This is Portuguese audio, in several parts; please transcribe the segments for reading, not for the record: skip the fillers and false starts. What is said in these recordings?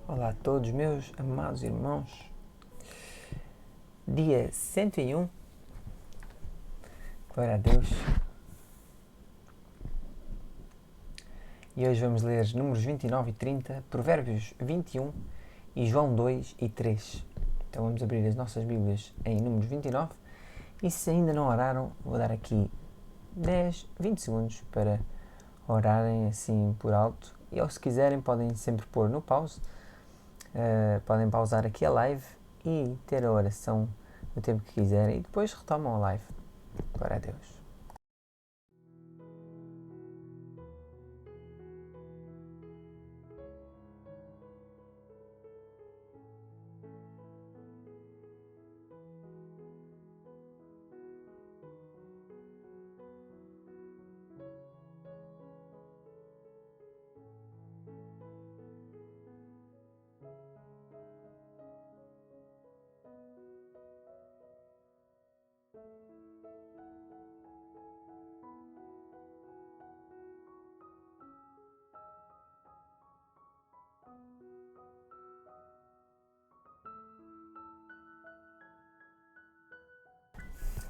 Olá a todos meus amados irmãos. Dia 101. Glória a Deus. E hoje vamos ler Números 29 e 30, Provérbios 21 e João 2 e 3. Então vamos abrir as nossas Bíblias em Números 29 e se ainda não oraram, vou dar aqui 10, 20 segundos para orarem assim por alto. E ou se quiserem podem sempre pôr no pause. Podem pausar aqui a live e ter a oração no tempo que quiserem e depois retomam a live. Glória a Deus.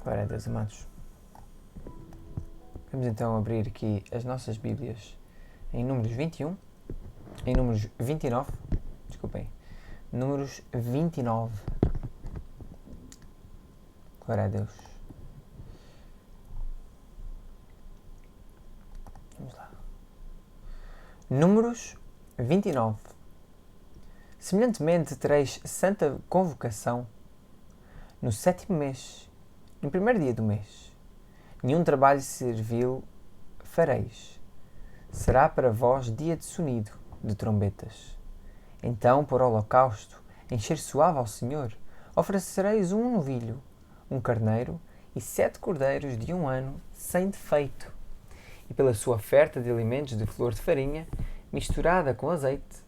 Glória a Deus, amados. Vamos então abrir aqui as nossas Bíblias em Números 21, em Números 29, desculpem, Números 29. Glória a Deus. Vamos lá. Números 29. Semelhantemente tereis santa convocação no 7º mês, no 1º dia do mês. Nenhum trabalho servil fareis. Será para vós dia de sonido de trombetas. Então, por holocausto, encher suave ao Senhor, oferecereis um novilho, um carneiro e 7 cordeiros de 1 ano, sem defeito. E pela sua oferta de alimentos de flor de farinha, misturada com azeite,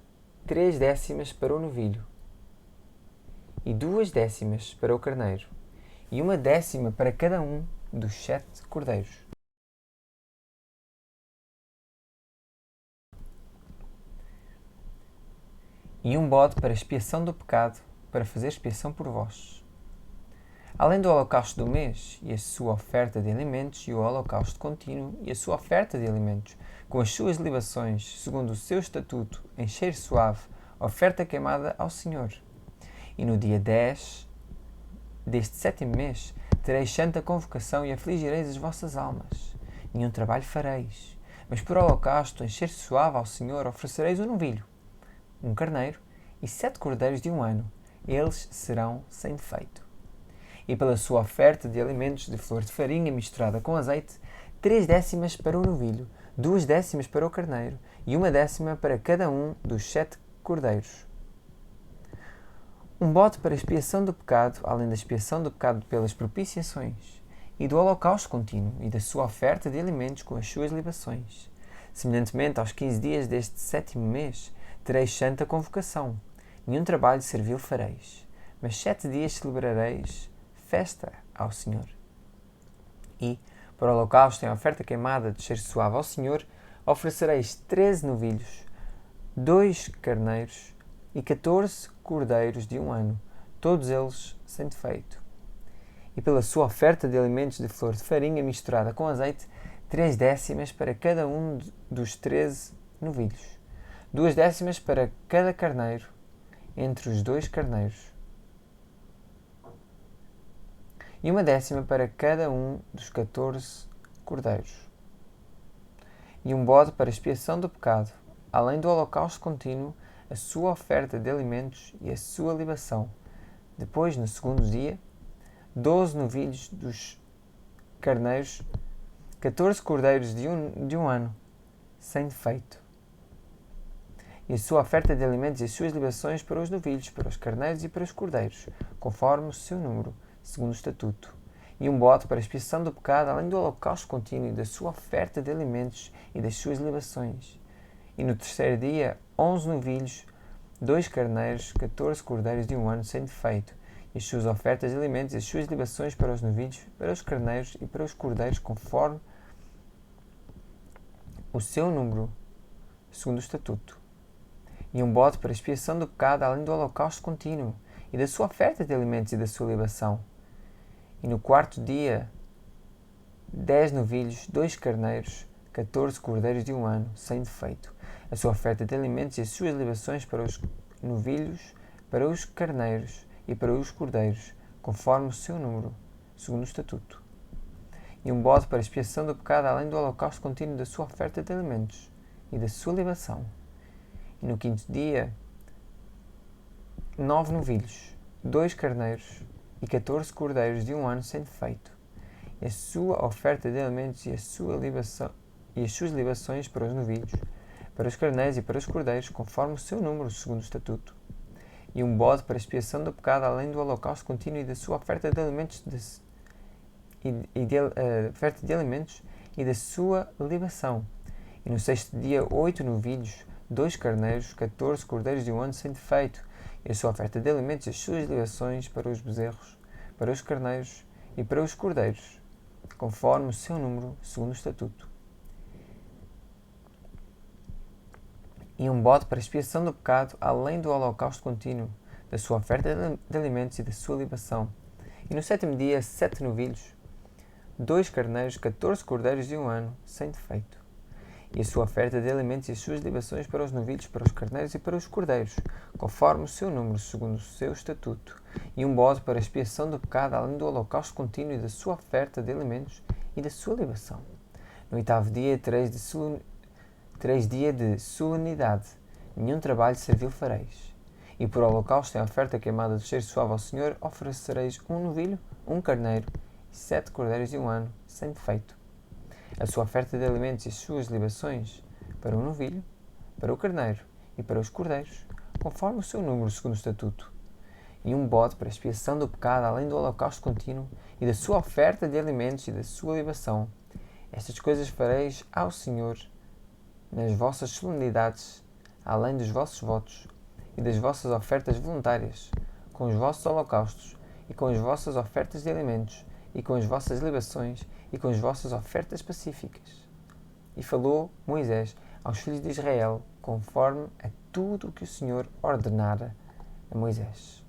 3 décimas para o novilho, e 2 décimas para o carneiro, e 1 décima para cada um dos 7 cordeiros. E um bode para expiação do pecado, para fazer expiação por vós. Além do holocausto do mês, e a sua oferta de alimentos, e o holocausto contínuo, e a sua oferta de alimentos, com as suas libações, segundo o seu estatuto, em cheiro suave, oferta queimada ao Senhor. E no dia 10 deste 7º mês, tereis santa convocação e afligireis as vossas almas. Nenhum trabalho fareis, mas por holocausto, em cheiro suave ao Senhor, oferecereis um novilho, um carneiro e 7 cordeiros de 1 ano. Eles serão sem defeito. E pela sua oferta de alimentos de flor de farinha misturada com azeite, 3 décimas para o novilho, 2 décimas para o carneiro e 1 décima para cada um dos 7 cordeiros. Um bode para expiação do pecado, além da expiação do pecado pelas propiciações, e do holocausto contínuo, e da sua oferta de alimentos com as suas libações. Semelhantemente aos 15 dias deste 7º mês, tereis santa convocação. Nenhum trabalho servil fareis, mas 7 dias celebrareis festa ao Senhor. E, por holocausto em oferta queimada de cheiro suave ao Senhor, oferecereis 13 novilhos, 2 carneiros e 14 cordeiros de 1 ano, todos eles sem defeito. E pela sua oferta de alimentos de flor de farinha misturada com azeite, 3 décimas para cada um dos 13 novilhos, 2 décimas para cada carneiro, entre os 2 carneiros, e 1 décima para cada um dos 14 cordeiros. E um bode para expiação do pecado, além do holocausto contínuo, a sua oferta de alimentos e a sua libação. Depois, no 2º dia, 12 novilhos dos carneiros, 14 cordeiros de um ano, sem defeito. E a sua oferta de alimentos e as suas libações para os novilhos, para os carneiros e para os cordeiros, conforme o seu número, segundo o estatuto. E um bode para a expiação do pecado, além do holocausto contínuo e da sua oferta de alimentos e das suas libações. E no 3º dia, 11 novilhos, 2 carneiros, 14 cordeiros de 1 ano sem defeito, e as suas ofertas de alimentos e as suas libações para os novilhos, para os carneiros e para os cordeiros, conforme o seu número, segundo o estatuto. e um bode para expiação do pecado, além do holocausto contínuo, e da sua oferta de alimentos e da sua libação. E no quarto dia, 10 novilhos, 2 carneiros, 14 cordeiros de 1 ano, sem defeito. A sua oferta de alimentos e as suas libações para os novilhos, para os carneiros e para os cordeiros, conforme o seu número, segundo o estatuto. E um bode para expiação do pecado, além do holocausto contínuo da sua oferta de alimentos e da sua libação. E no quinto dia, 9 novilhos, 2 carneiros e 14 cordeiros de 1 ano sem defeito. E a sua oferta de alimentos e a sua libação, e as suas libações para os novilhos, para os carneiros e para os cordeiros, conforme o seu número, segundo o estatuto. E um bode para expiação do pecado, além do holocausto contínuo e da sua oferta de alimentos oferta de alimentos e da sua libação. E no sexto dia, 8 novilhos, 2 carneiros, 14 cordeiros de 1 ano sem defeito, e a sua oferta de alimentos e as suas libações para os bezerros, para os carneiros e para os cordeiros, conforme o seu número, segundo o estatuto. E um bode para expiação do pecado, além do holocausto contínuo, da sua oferta de alimentos e da sua libação. E no sétimo dia, 7 novilhos, 2 carneiros, 14 cordeiros de 1 ano, sem defeito. E a sua oferta de alimentos e as suas libações para os novilhos, para os carneiros e para os cordeiros, conforme o seu número, segundo o seu estatuto. E um bode para expiação do pecado, além do holocausto contínuo e da sua oferta de alimentos e da sua libação. No oitavo dia, 3 dias de solenidade, nenhum trabalho servil fareis. E por holocausto em oferta queimada de cheiro suave ao Senhor, oferecereis um novilho, um carneiro e 7 cordeiros de 1 ano, sem defeito. A sua oferta de alimentos e as suas libações para o novilho, para o carneiro e para os cordeiros, conforme o seu número, segundo o estatuto. E um bode para expiação do pecado, além do holocausto contínuo e da sua oferta de alimentos e da sua libação. Estas coisas fareis ao Senhor nas vossas solenidades, além dos vossos votos e das vossas ofertas voluntárias, com os vossos holocaustos e com as vossas ofertas de alimentos e com as vossas libações e com as vossas ofertas pacíficas. E falou Moisés aos filhos de Israel, conforme a tudo o que o Senhor ordenara a Moisés.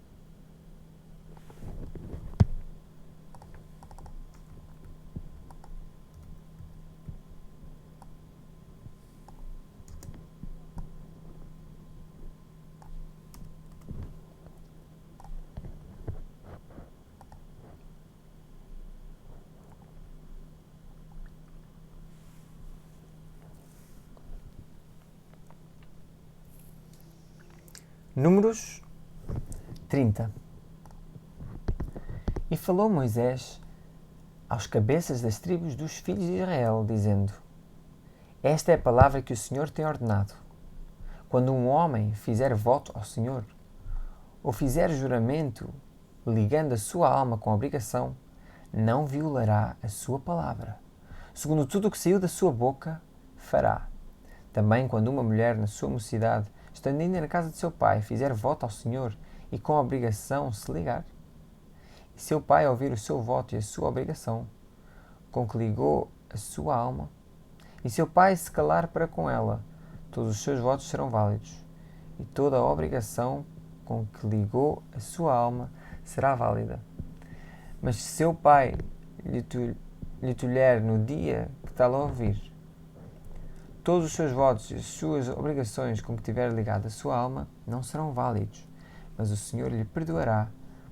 Números 30. E falou Moisés aos cabeças das tribos dos filhos de Israel, dizendo: Esta é a palavra que o Senhor tem ordenado. Quando um homem fizer voto ao Senhor, ou fizer juramento ligando a sua alma com a obrigação, não violará a sua palavra. Segundo tudo o que saiu da sua boca, fará. Também quando uma mulher na sua mocidade, estando ainda na casa de seu pai, fizer voto ao Senhor e com a obrigação se ligar, e seu pai ouvir o seu voto e a sua obrigação, com que ligou a sua alma, e seu pai se calar para com ela, todos os seus votos serão válidos, e toda a obrigação com que ligou a sua alma será válida. Mas se seu pai lhe tolher no dia que tal a ouvir, todos os seus votos e as suas obrigações com que tiver ligado a sua alma não serão válidos, mas o Senhor lhe perdoará,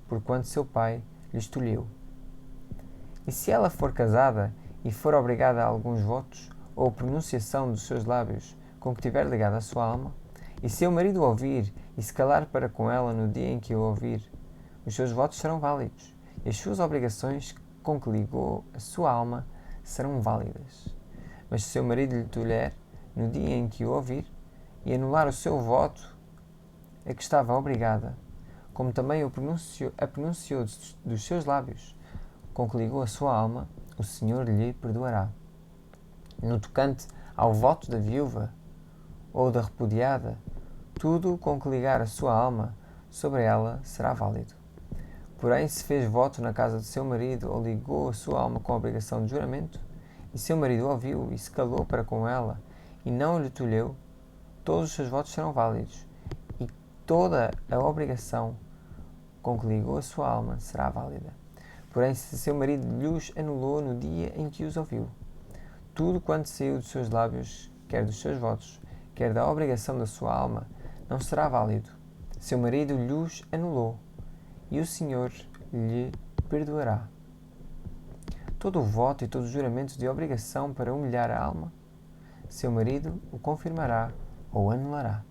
porquanto seu pai lhe estolheu. E se ela for casada e for obrigada a alguns votos ou pronunciação dos seus lábios com que tiver ligado a sua alma, e seu marido ouvir e se calar para com ela no dia em que o ouvir, os seus votos serão válidos, e as suas obrigações com que ligou a sua alma serão válidas. Mas se seu marido lhe tolher no dia em que o ouvir e anular o seu voto a que estava obrigada, como também a pronunciou dos seus lábios, com que ligou a sua alma, o Senhor lhe perdoará. No tocante ao voto da viúva ou da repudiada, tudo com que ligar a sua alma sobre ela será válido. Porém, se fez voto na casa de seu marido ou ligou a sua alma com a obrigação de juramento, e seu marido ouviu e se calou para com ela, e não lhe tolheu, todos os seus votos serão válidos, toda a obrigação com que ligou a sua alma será válida. Porém, se seu marido lhos anulou no dia em que os ouviu, tudo quanto saiu dos seus lábios, quer dos seus votos, quer da obrigação da sua alma, não será válido. Seu marido lhos anulou, e o Senhor lhe perdoará. Todo o voto e todos os juramentos de obrigação para humilhar a alma, seu marido o confirmará ou anulará.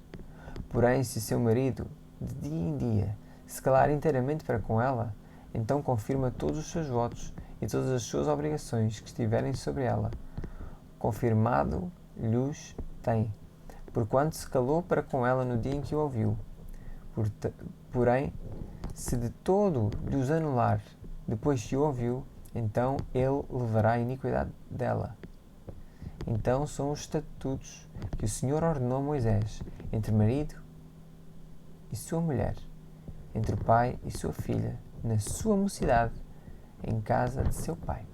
Porém, se seu marido, de dia em dia, se calar inteiramente para com ela, então confirma todos os seus votos e todas as suas obrigações que estiverem sobre ela. Confirmado lhos tem, porquanto se calou para com ela no dia em que o ouviu. Porém, se de todo lhos anular depois que o ouviu, então ele levará a iniquidade dela. Então são os estatutos que o Senhor ordenou a Moisés entre marido e sua mulher, entre o pai e sua filha, na sua mocidade, em casa de seu pai.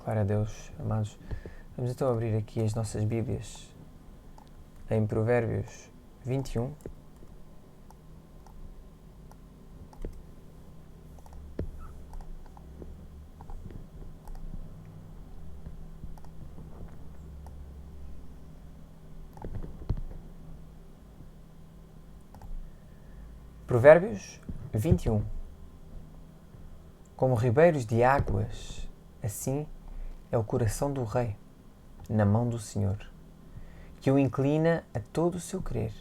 Glória a Deus, amados. Vamos então abrir aqui as nossas Bíblias em Provérbios 21. Provérbios 21. Como ribeiros de águas, assim é o coração do rei, na mão do Senhor, que o inclina a todo o seu querer.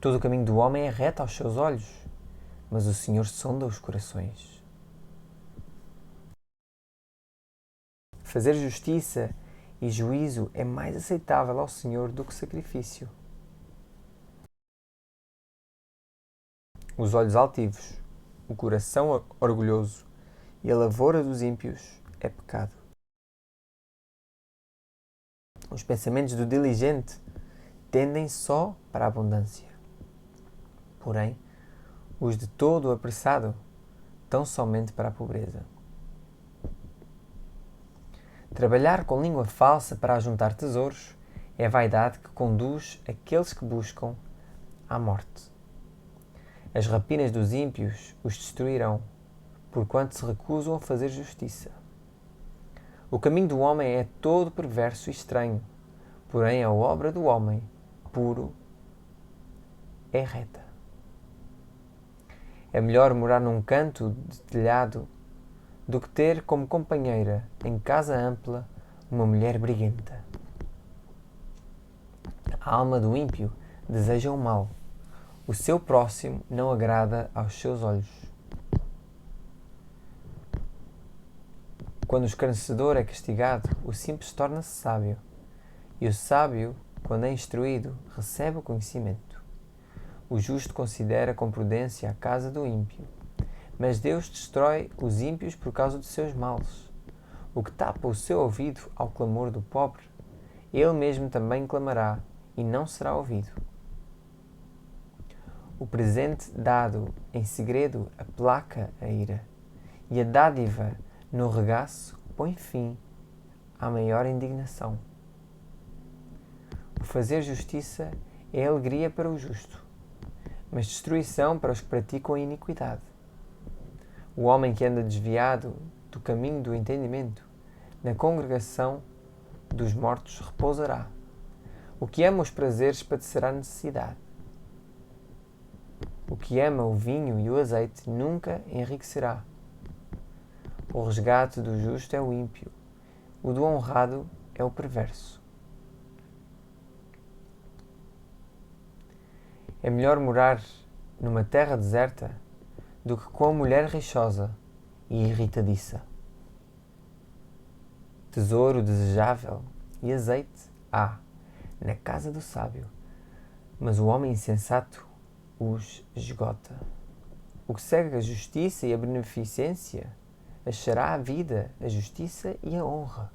Todo o caminho do homem é reto aos seus olhos, mas o Senhor sonda os corações. Fazer justiça e juízo é mais aceitável ao Senhor do que sacrifício. Os olhos altivos, o coração orgulhoso e a lavoura dos ímpios é pecado. Os pensamentos do diligente tendem só para a abundância. Porém, os de todo apressado tão somente para a pobreza. Trabalhar com língua falsa para ajuntar tesouros é a vaidade que conduz aqueles que buscam à morte. As rapinas dos ímpios os destruirão, porquanto se recusam a fazer justiça. O caminho do homem é todo perverso e estranho, porém a obra do homem puro é reta. É melhor morar num canto de telhado do que ter como companheira, em casa ampla, uma mulher briguenta. A alma do ímpio deseja o mal. O seu próximo não agrada aos seus olhos. Quando o escarnecedor é castigado, o simples torna-se sábio. E o sábio, quando é instruído, recebe o conhecimento. O justo considera com prudência a casa do ímpio, mas Deus destrói os ímpios por causa dos seus males. O que tapa o seu ouvido ao clamor do pobre, ele mesmo também clamará e não será ouvido. O presente dado em segredo aplaca a ira, e a dádiva no regaço põe fim à maior indignação. O fazer justiça é alegria para o justo, mas destruição para os que praticam a iniquidade. O homem que anda desviado do caminho do entendimento, na congregação dos mortos repousará. O que ama os prazeres padecerá necessidade. O que ama o vinho e o azeite nunca enriquecerá. O resgate do justo é o ímpio, o do honrado é o perverso. É melhor morar numa terra deserta do que com a mulher rixosa e irritadiça. Tesouro desejável e azeite há na casa do sábio, mas o homem insensato os esgota. O que segue a justiça e a beneficência achará a vida, a justiça e a honra.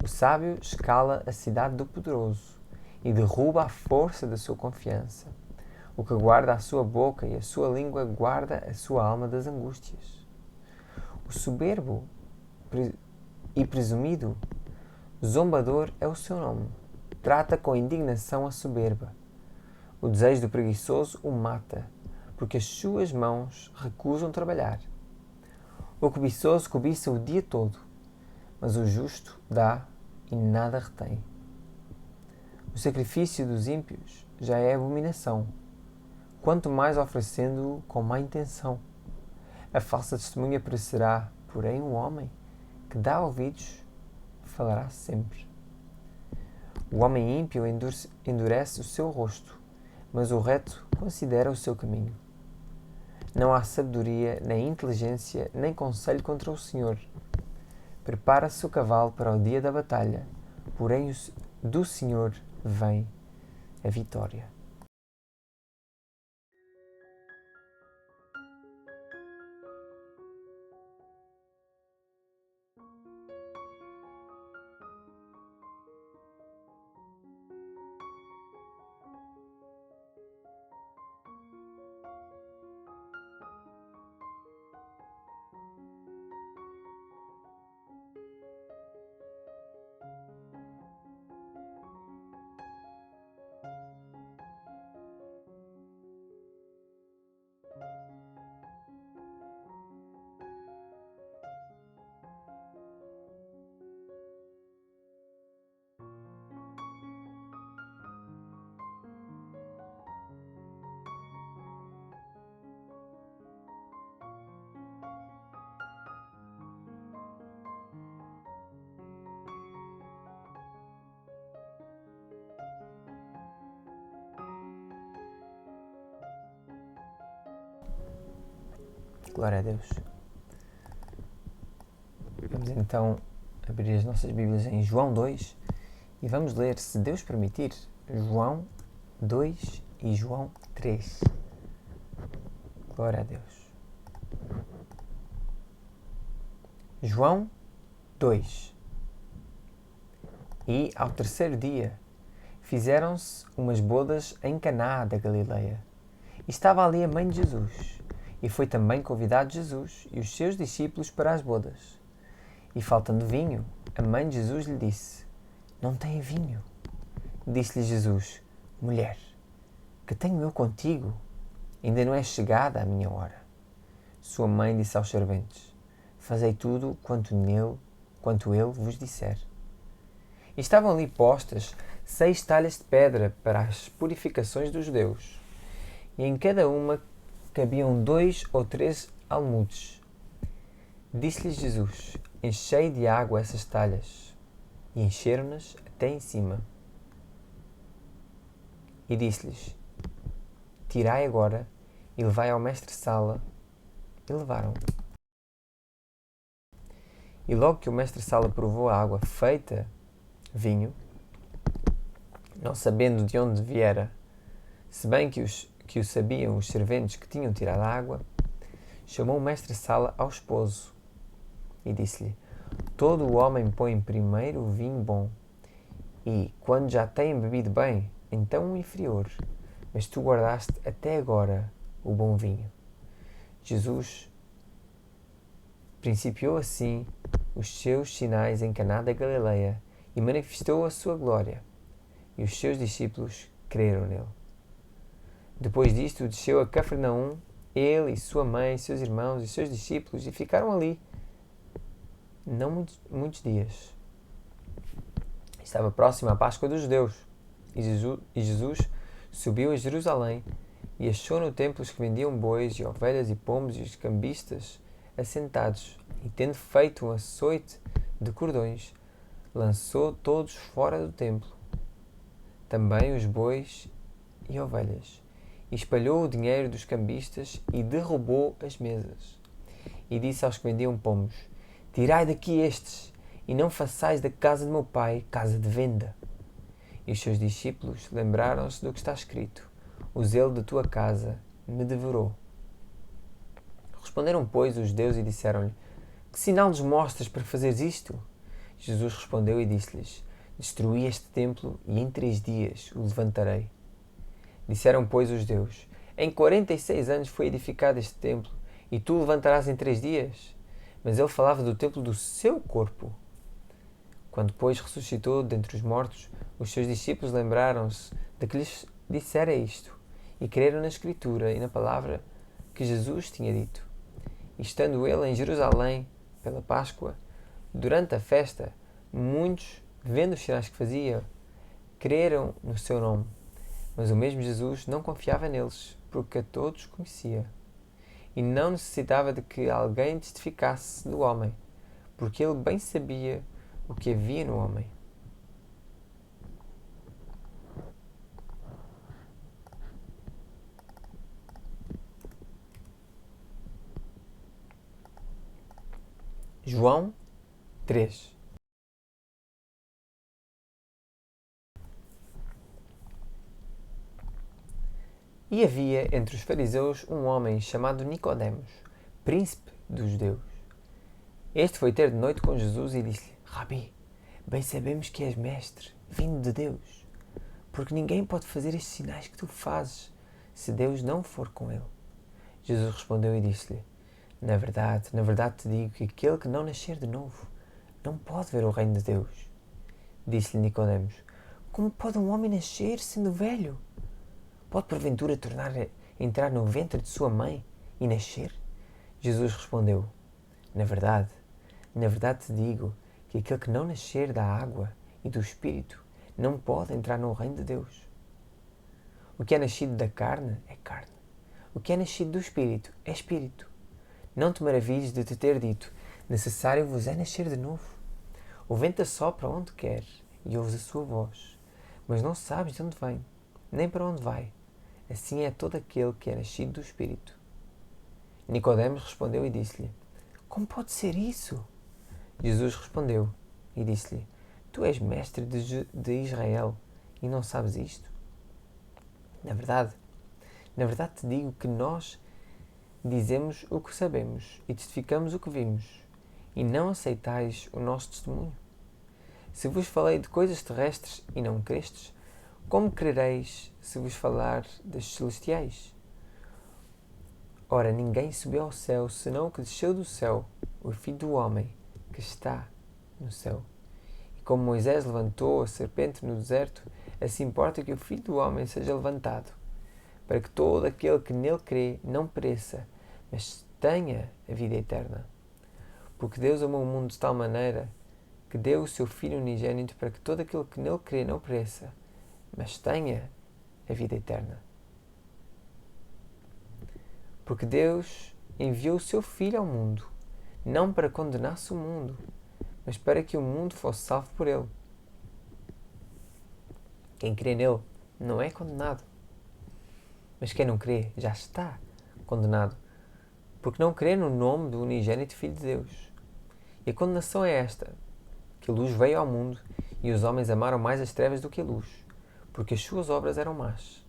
O sábio escala a cidade do poderoso e derruba a força da sua confiança. O que guarda a sua boca e a sua língua guarda a sua alma das angústias. O soberbo e presumido, zombador é o seu nome. Trata com indignação a soberba. O desejo do preguiçoso o mata, porque as suas mãos recusam trabalhar. O cobiçoso cobiça o dia todo, mas o justo dá e nada retém. O sacrifício dos ímpios já é abominação, quanto mais oferecendo-o com má intenção. A falsa testemunha perecerá, porém o homem que dá ouvidos falará sempre. O homem ímpio endurece o seu rosto, mas o reto considera o seu caminho. Não há sabedoria, nem inteligência, nem conselho contra o Senhor. Prepara-se o cavalo para o dia da batalha, porém do Senhor vem a vitória. Glória a Deus. Vamos então abrir as nossas Bíblias em João 2 e vamos ler, se Deus permitir, João 2 e João 3. Glória a Deus. João 2. E ao terceiro dia fizeram-se umas bodas em Caná da Galileia. E estava ali a mãe de Jesus. E foi também convidado Jesus e os seus discípulos para as bodas. E faltando vinho, a mãe de Jesus lhe disse: Não tem vinho. Disse-lhe Jesus: Mulher, que tenho eu contigo? Ainda não é chegada a minha hora. Sua mãe disse aos serventes: Fazei tudo quanto ele vos disser. E estavam ali postas 6 talhas de pedra para as purificações dos judeus, e em cada uma cabiam 2 ou 3 almudes. Disse-lhes Jesus: Enchei de água essas talhas. E encheram-nas até em cima. E disse-lhes: Tirai agora e levai ao mestre-sala. E levaram. E logo que o mestre-sala provou a água feita vinho, não sabendo de onde viera, se bem que o sabiam os serventes que tinham tirado a água, chamou o mestre-sala ao esposo e disse-lhe: Todo o homem põe primeiro o vinho bom, e, quando já têm bebido bem, então o inferior, mas tu guardaste até agora o bom vinho. Jesus principiou assim os seus sinais em Caná da Galileia e manifestou a sua glória, e os seus discípulos creram nele. Depois disto, desceu a Cafarnaum, ele e sua mãe, seus irmãos e seus discípulos, e ficaram ali não muitos dias. Estava próxima a Páscoa dos judeus, e Jesus subiu a Jerusalém e achou no templo os que vendiam bois e ovelhas e pombos e os cambistas assentados, e tendo feito um açoite de cordões, lançou todos fora do templo, também os bois e ovelhas, e espalhou o dinheiro dos cambistas e derrubou as mesas. E disse aos que vendiam pombos: Tirai daqui estes, e não façais da casa de meu pai casa de venda. E os seus discípulos lembraram-se do que está escrito: O zelo da tua casa me devorou. Responderam, pois, os judeus e disseram-lhe: Que sinal nos mostras para fazeres isto? Jesus respondeu e disse-lhes: Destruí este templo e em 3 dias o levantarei. Disseram, pois, os judeus: Em 46 anos foi edificado este templo, e tu o levantarás em 3 dias? Mas ele falava do templo do seu corpo. Quando, pois, ressuscitou dentre os mortos, os seus discípulos lembraram-se de que lhes dissera isto, e creram na Escritura e na palavra que Jesus tinha dito. E estando ele em Jerusalém, pela Páscoa, durante a festa, muitos, vendo os sinais que fazia, creram no seu nome. Mas o mesmo Jesus não confiava neles, porque a todos conhecia. E não necessitava de que alguém testificasse do homem, porque ele bem sabia o que havia no homem. João 3. E havia entre os fariseus um homem chamado Nicodemos, príncipe dos judeus. Este foi ter de noite com Jesus e disse-lhe: Rabi, bem sabemos que és mestre, vindo de Deus, porque ninguém pode fazer estes sinais que tu fazes, se Deus não for com ele. Jesus respondeu e disse-lhe: na verdade te digo que aquele que não nascer de novo não pode ver o reino de Deus. Disse-lhe Nicodemos: Como pode um homem nascer sendo velho? Pode porventura entrar no ventre de sua mãe e nascer? Jesus respondeu: na verdade te digo que aquele que não nascer da água e do Espírito não pode entrar no reino de Deus. O que é nascido da carne é carne. O que é nascido do Espírito é Espírito. Não te maravilhes de te ter dito: necessário vos é nascer de novo. O vento assopra onde quer e ouves a sua voz, mas não sabes de onde vem, nem para onde vai. Assim é todo aquele que é nascido do Espírito. Nicodemos respondeu e disse-lhe: Como pode ser isso? Jesus respondeu e disse-lhe: Tu és mestre de Israel e não sabes isto? Na verdade te digo que nós dizemos o que sabemos e testificamos o que vimos, e não aceitais o nosso testemunho. Se vos falei de coisas terrestres e não crestes, como crereis se vos falar das celestiais? Ora, ninguém subiu ao céu, senão o que desceu do céu, o Filho do Homem, que está no céu. E como Moisés levantou a serpente no deserto, assim importa que o Filho do Homem seja levantado, para que todo aquele que nele crê não pereça, mas tenha a vida eterna. Porque Deus amou o mundo de tal maneira que deu o seu Filho unigênito para que todo aquele que nele crê não pereça, mas tenha a vida eterna. Porque Deus enviou o seu Filho ao mundo, não para condenasse o mundo, mas para que o mundo fosse salvo por ele. Quem crê nele não é condenado, mas quem não crê já está condenado, porque não crê no nome do unigênito Filho de Deus. E a condenação é esta: que a luz veio ao mundo e os homens amaram mais as trevas do que a luz, porque as suas obras eram más.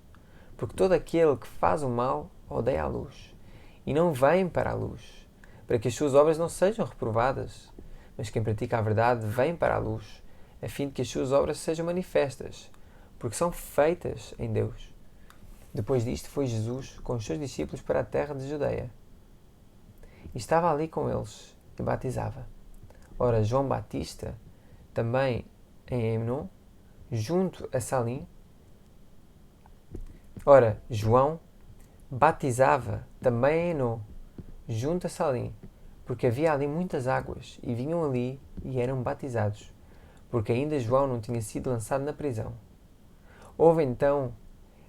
Porque todo aquele que faz o mal odeia a luz, e não vem para a luz, para que as suas obras não sejam reprovadas. Mas quem pratica a verdade vem para a luz, a fim de que as suas obras sejam manifestas, porque são feitas em Deus. Depois disto foi Jesus com os seus discípulos para a terra de Judeia. E estava ali com eles e batizava. Ora, João Batista, também em Enom, junto a Salim. Ora, João batizava também em Enom, junto a Salim, porque havia ali muitas águas, e vinham ali e eram batizados, porque ainda João não tinha sido lançado na prisão. Houve então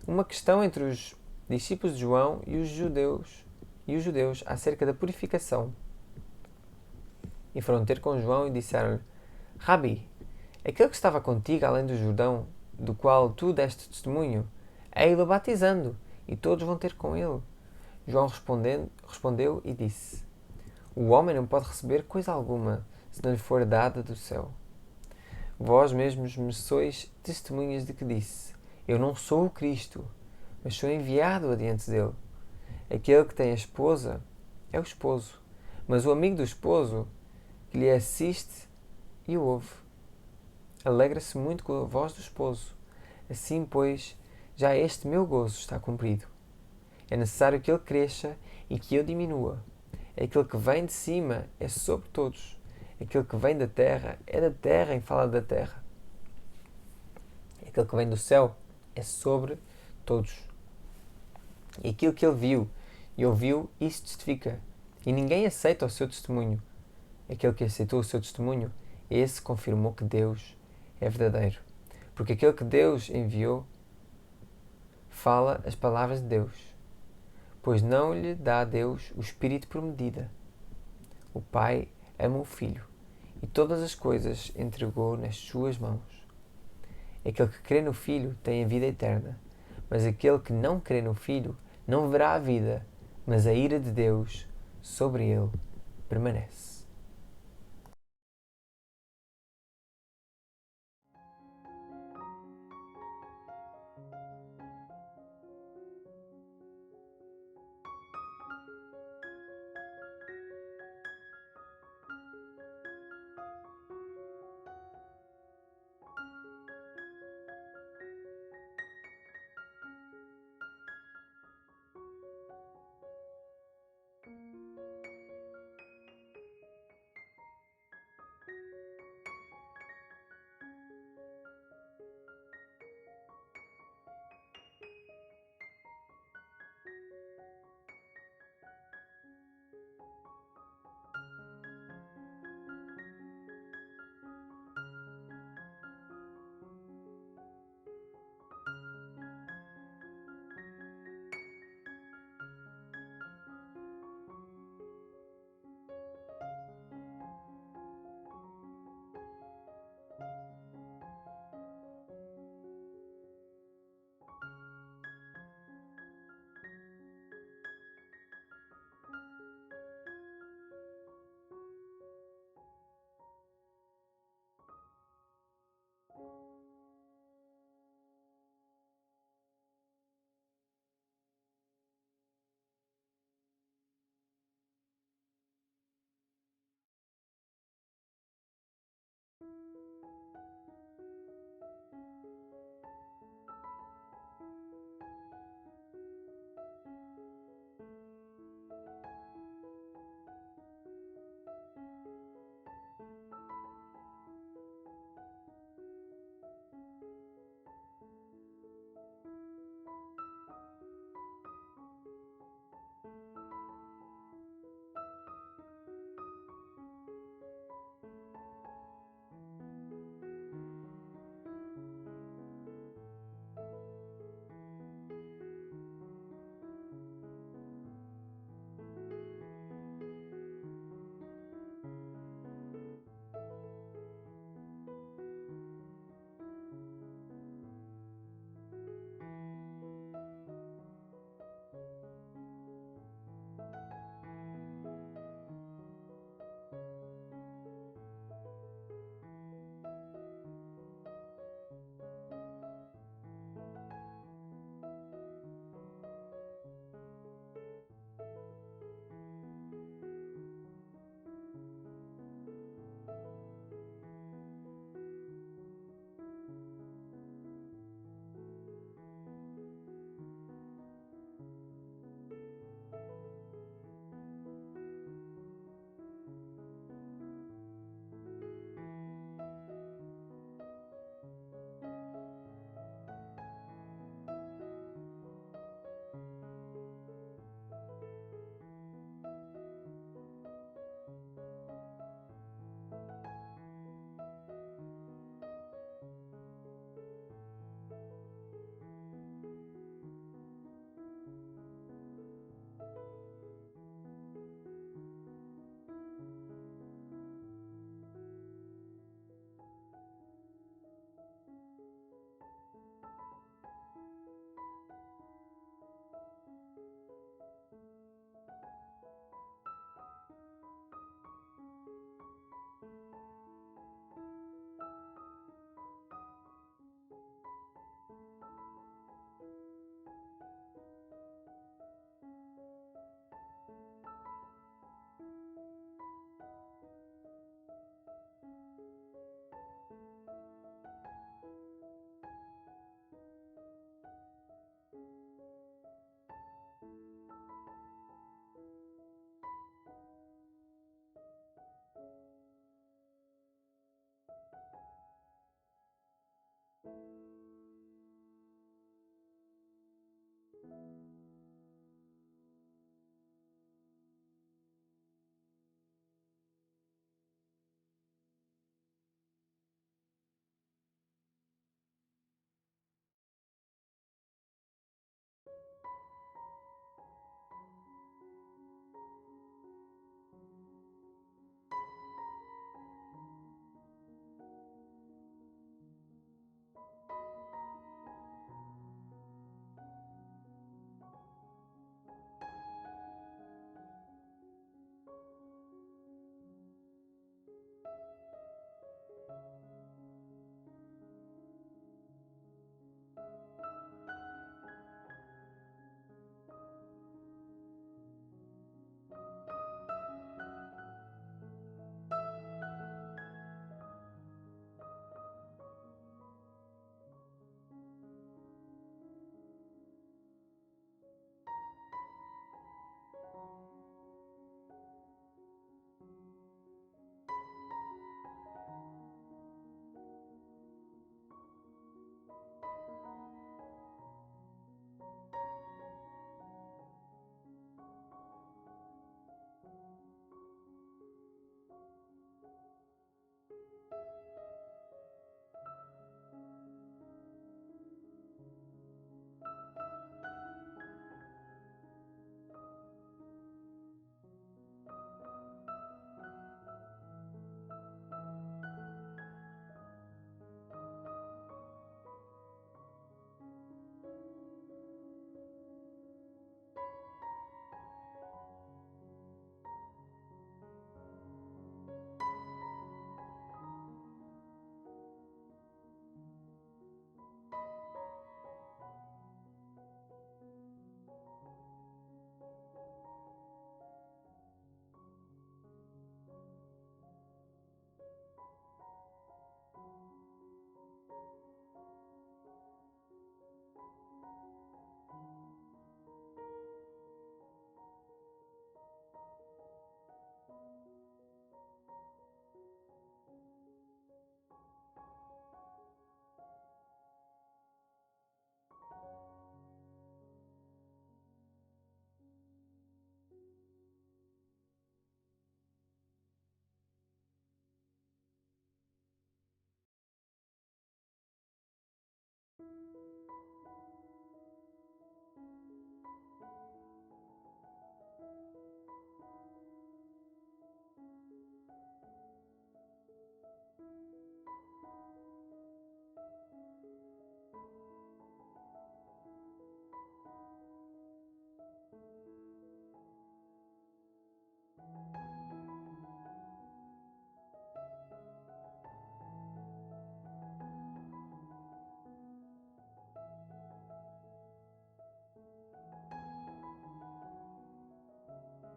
uma questão entre os discípulos de João e os judeus acerca da purificação. e foram ter com João e disseram-lhe: Rabi, aquele que estava contigo além do Jordão, do qual tu deste testemunho, é-lo batizando, e todos vão ter com ele. João respondeu e disse: O homem não pode receber coisa alguma, se não lhe for dada do céu. Vós mesmos me sois testemunhas de que disse: Eu não sou o Cristo, mas sou enviado adiante dele. Aquele que tem a esposa é o esposo, mas o amigo do esposo, que lhe assiste e o ouve, alegra-se muito com a voz do esposo. Assim, pois, já este meu gozo está cumprido. É necessário que ele cresça e que eu diminua. Aquele que vem de cima é sobre todos. Aquele que vem da terra é da terra e fala da terra. Aquele que vem do céu é sobre todos. E aquilo que ele viu e ouviu, isso testifica. E ninguém aceita o seu testemunho. Aquele que aceitou o seu testemunho, esse confirmou que Deus é verdadeiro. Porque aquele que Deus enviou fala as palavras de Deus. Pois não lhe dá a Deus o Espírito por medida. O Pai ama o Filho e todas as coisas entregou nas suas mãos. Aquele que crê no Filho tem a vida eterna, mas aquele que não crê no Filho não verá a vida, mas a ira de Deus sobre ele permanece.